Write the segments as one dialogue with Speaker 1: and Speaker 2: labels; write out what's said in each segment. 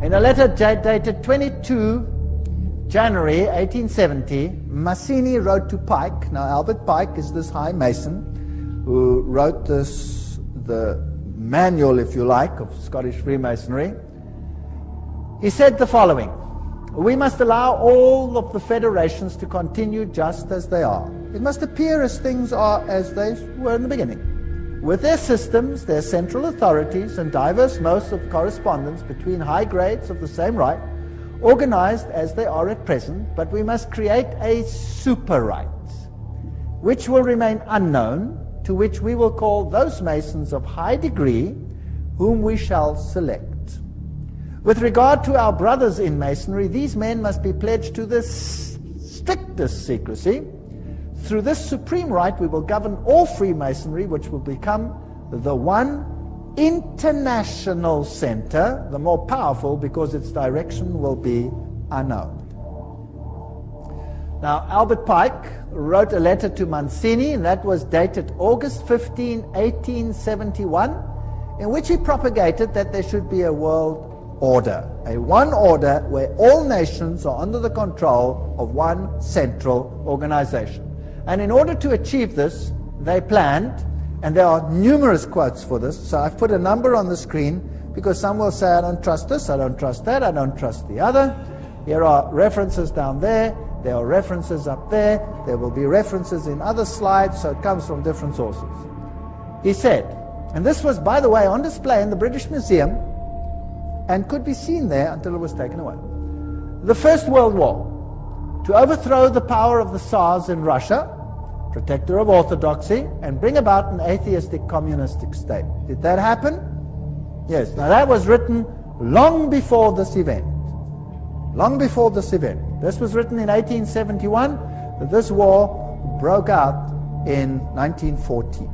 Speaker 1: In a letter dated 22 January 1870, Mazzini wrote to Pike. Now, Albert Pike is this high mason who wrote the manual, if you like, of Scottish Freemasonry. He said the following: "We must allow all of the federations to continue just as they are. It must appear as things are as they were in the beginning, with their systems, their central authorities, and diverse modes of correspondence between high grades of the same right, organized as they are at present, but we must create a super right, which will remain unknown, to which we will call those Masons of high degree, whom we shall select. With regard to our brothers in Masonry, these men must be pledged to the strictest secrecy. Through this supreme right, we will govern all Freemasonry, which will become the one international center, the more powerful because its direction will be unknown." Now, Albert Pike wrote a letter to Mazzini, and that was dated August 15, 1871, in which he propagated that there should be a world order, a one order where all nations are under the control of one central organization. And in order to achieve this, they planned, and there are numerous quotes for this, so I've put a number on the screen because some will say, I don't trust this, I don't trust that, I don't trust the other. Here are references down there, there are references up there, there will be references in other slides, so it comes from different sources. He said, and this was, by the way, on display in the British Museum and could be seen there until it was taken away. The First World War, to overthrow the power of the Tsars in Russia, protector of orthodoxy, and bring about an atheistic communistic state. Did that happen? Yes. Now that was written long before this event. Long before this event. This was written in 1871. This war broke out in 1914.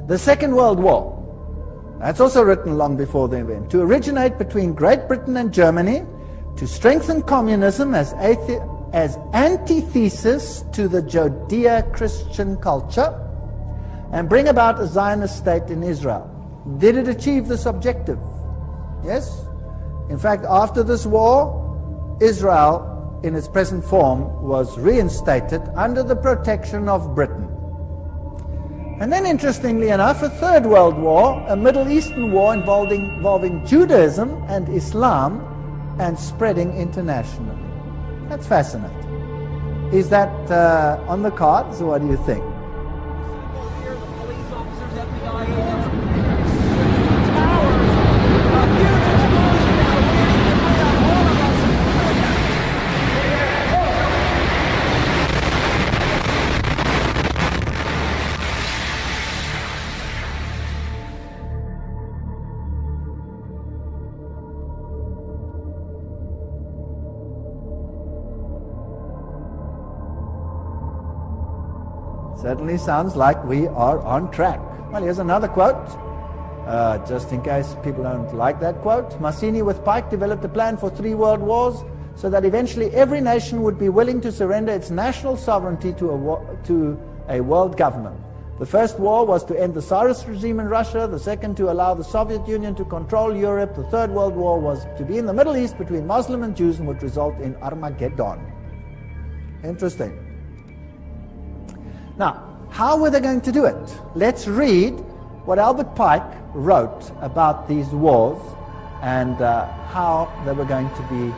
Speaker 1: The Second World War. That's also written long before the event. To originate between Great Britain and Germany, to strengthen communism as antithesis to the Judeo-Christian culture, and bring about a Zionist state in Israel. Did it achieve this objective? Yes. In fact, after this war, Israel, in its present form, was reinstated under the protection of Britain. And then, interestingly enough, a Third World War, a Middle Eastern war involving Judaism and Islam, and spreading internationally. That's fascinating. Is that on the cards, or what do you think? Certainly sounds like we are on track. Well, here's another quote, just in case people don't like that quote. Mazzini with Pike developed a plan for 3 world wars so that eventually every nation would be willing to surrender its national sovereignty to a world government. The first war was to end the Tsarist regime in Russia, the second to allow the Soviet Union to control Europe, the Third World War was to be in the Middle East between Muslim and Jews and would result in Armageddon. Interesting. Now, how were they going to do it? Let's read what Albert Pike wrote about these wars and how they were going to be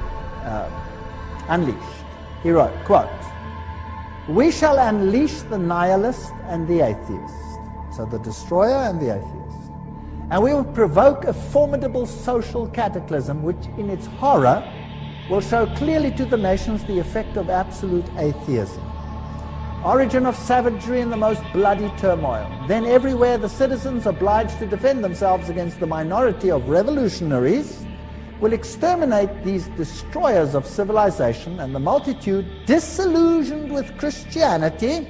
Speaker 1: unleashed. He wrote, quote, "We shall unleash the nihilist and the atheist," so the destroyer and the atheist, "and we will provoke a formidable social cataclysm which in its horror will show clearly to the nations the effect of absolute atheism. Origin of savagery and the most bloody turmoil. Then everywhere the citizens obliged to defend themselves against the minority of revolutionaries will exterminate these destroyers of civilization, and the multitude, disillusioned with Christianity,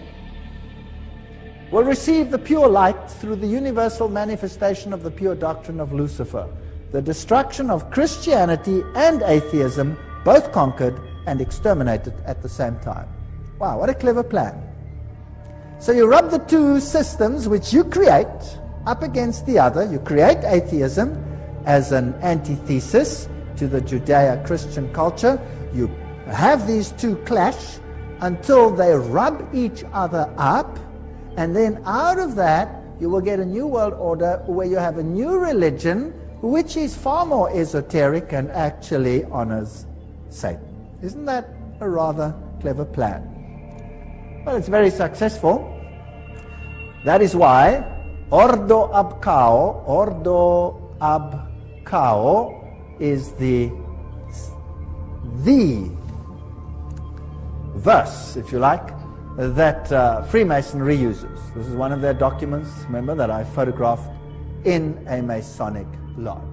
Speaker 1: will receive the pure light through the universal manifestation of the pure doctrine of Lucifer. The destruction of Christianity and atheism, both conquered and exterminated at the same time." Wow, what a clever plan. So you rub the two systems which you create up against the other. You create atheism, as an antithesis to the Judeo-Christian culture. You have these two clash until they rub each other up, and then out of that you will get a new world order where you have a new religion which is far more esoteric and actually honors Satan. Isn't that a rather clever plan? Well, it's very successful. That is why Ordo ab Cao is the verse, if you like, that Freemasonry uses. This is one of their documents, remember, that I photographed in a Masonic lodge.